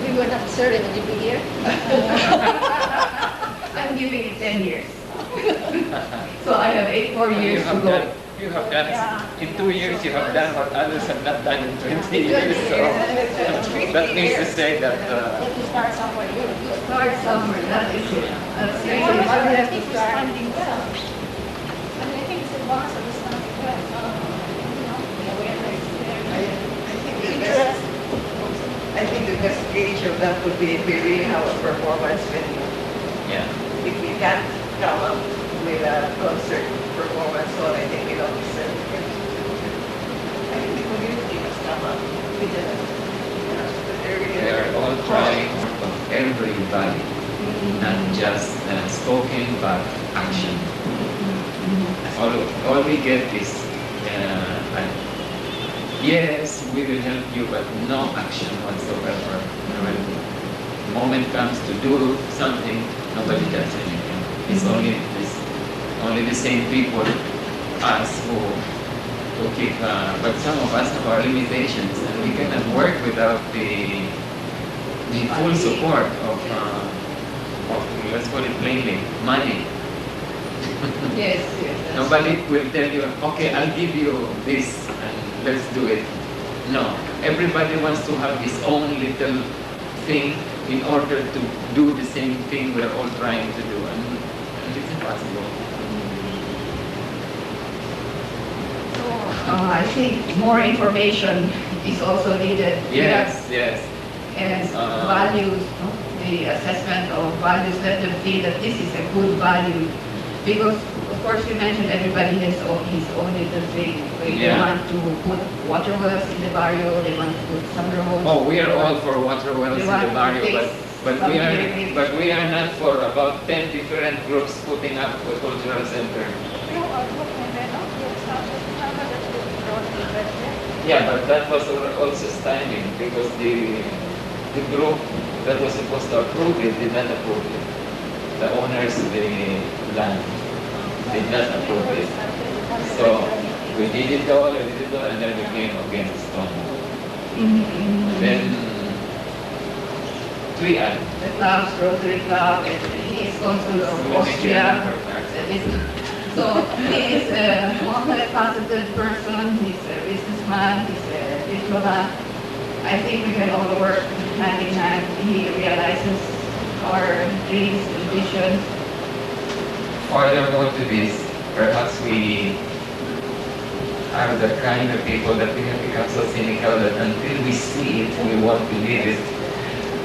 We were not certain that you'd be here. I'm giving it 10 years. So I have 8 more years to go. You have done, in 2 years you have done what others have not done in 20 years. So that means to say that... You start somewhere. You Start somewhere, that is it. That's I really what we have to think we're start. standing well. I mean, I think it's a bonus that we're standing well. You know, the awareness there. I think the best gauge of that would be if we really have a performance venue. Yeah. If we can't come up with a concert performance hall, I think we don't deserve it. I think the community must come up with a, We are all trying of everybody, not just spoken but action. All we get is yes, we will help you, but no action whatsoever. When the moment comes to do something, nobody does anything. It's only the same people, us who keep, but some of us have our limitations, and we cannot work without the full support of let's call it plainly, money. Yes, yes. Nobody will tell you, okay, I'll give you this and let's do it. No, everybody wants to have his own little thing in order to do the same thing we're all trying to do, and it's impossible. I think more information is also needed. Yes, yes. And values, no? The assessment of values, let them feel that this is a good value. Because, of course, you mentioned everybody has his own little thing. They want to put water wells in the barrio, they want to put some roads. Oh, we are all for water wells in the barrio, but we are not for about 10 different groups putting up a cultural center. Yeah, but that was also stymied because the group that was supposed to approve it did not approve it. The owners of the land did not approve it. So we did it all, and then we came against on. Then three others. The clubs, Rotary Club, and he is consul of Austria. So he is a multifaceted person, he's a businessman, he's a diplomat. I think we can all work hand in hand. He realizes our dreams and visions. Furthermore to this, perhaps we are the kind of people that we have become so cynical that until we see it, we won't believe it.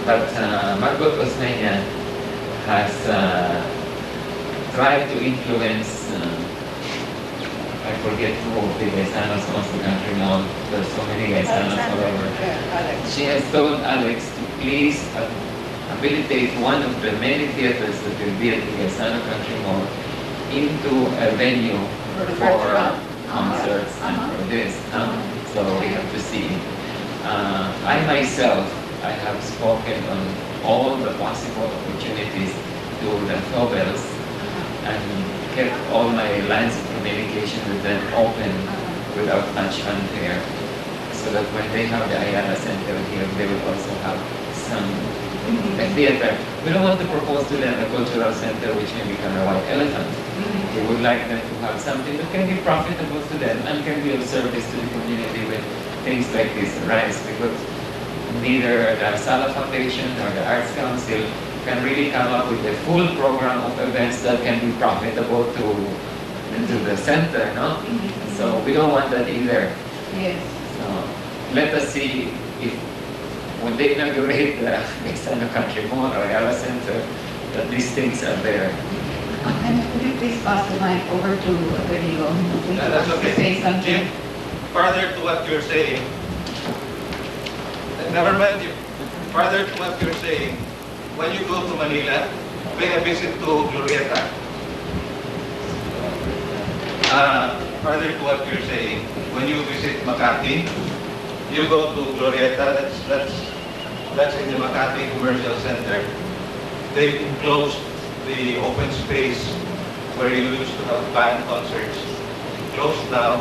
But Margot Osmeña has tried to influence, I forget who of the Gaisanos owns the country mall. There's so many Gaisanos all over. She has told Alex to please habilitate one of the many theaters that will be at the Gaisano Country Mall into a venue for concerts and for this. So we have to see. I myself, I have spoken on all the possible opportunities to the Nobels and kept all my lines of communication with them open without much unfair, so that when they have the Ayala Center here, they will also have some a theater. We don't want to propose to them a cultural center which can become a white elephant. We would like them to have something that can be profitable to them and can be of service to the community when things like this arise, because neither the Sala Foundation nor the Arts Council can really come up with a full program of events that can be profitable to the center, no? So we don't want that either. Yes. So let us see if when they inaugurate the Gaisano Country Mall or Ayala Center, that these things are there. And could you please pass the mic over to Rodrigo? That's okay. Say something. Jim, further to what you're saying, never mind you. Further to what you're saying, when you go to Manila, pay a visit to Glorieta. Further to what you're saying, when you visit Makati, you go to Glorieta. That's in the Makati Commercial Center. They enclosed the open space where you used to have band concerts. Closed now,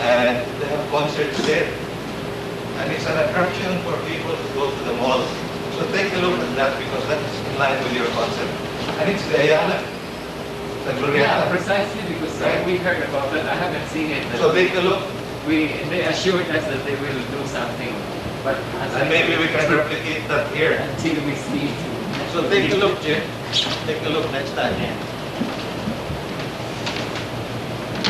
and they have concerts there. And it's an attraction for people to go to the mall line with your concept. And it's the Ayala. The Yeah, Glorieta. precisely because we heard about it. I haven't seen it. So take a look. They assured us that they will do something, but And maybe we can replicate that here. until we see it. So take a look, Jim. Take a look next time.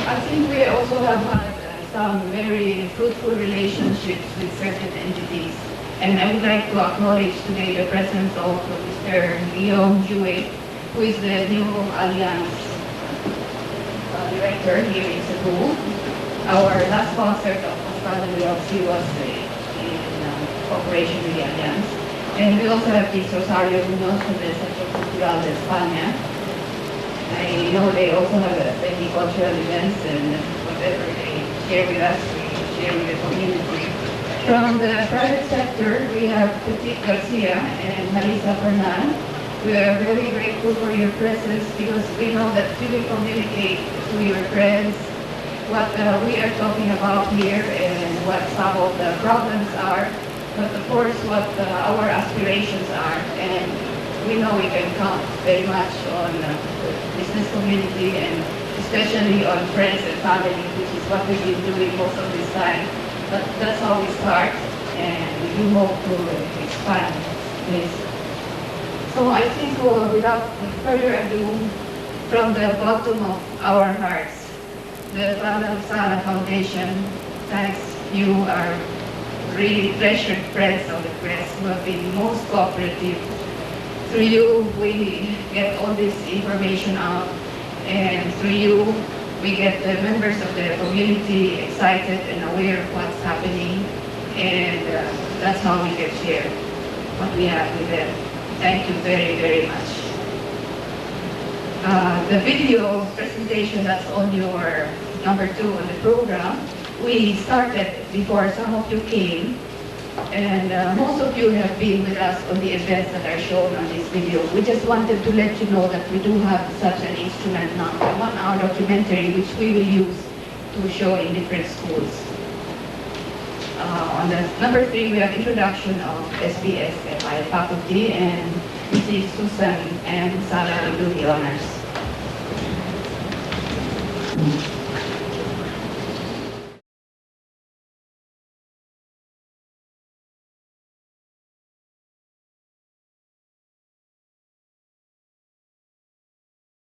I think we also have had some very fruitful relationships with certain entities. And I would like to acknowledge today the presence of Mr. Guillaume Jouet, who is the new Alliance director here in Cebu. Our last concert of Sala was in cooperation with the Alliance. And we also have this Rosario Munoz from the Centro Cultural de España. I know they also have many cultural events and whatever they share with us, we share with the community. From the private sector, we have Petit Garcia and Marisa Fernan. We are very grateful for your presence because we know that you will communicate to your friends what we are talking about here and what some of the problems are, but of course what our aspirations are. And we know we can count very much on the business community and especially on friends and family, which is what we've been doing most of this time. But that's how we start, and we do hope to expand this. So I think without further ado, from the bottom of our hearts, the Sala Foundation thanks you, our really treasured friends of the press who have been most cooperative. Through you, we get all this information out, and through you, we get the members of the community excited and aware of what's happening, and that's how we can share what we have with them. Thank you very, very much. The video presentation that's on your number 2 on the program, we started before some of you came, and most of you have been with us on the events that are shown on this video. We just wanted to let you know that we do have such an instrument now, a 1-hour documentary, which we will use to show in different schools. On the number 3, we have introduction of SPSFI faculty, and Mrs. Susan and Sala will do the honors.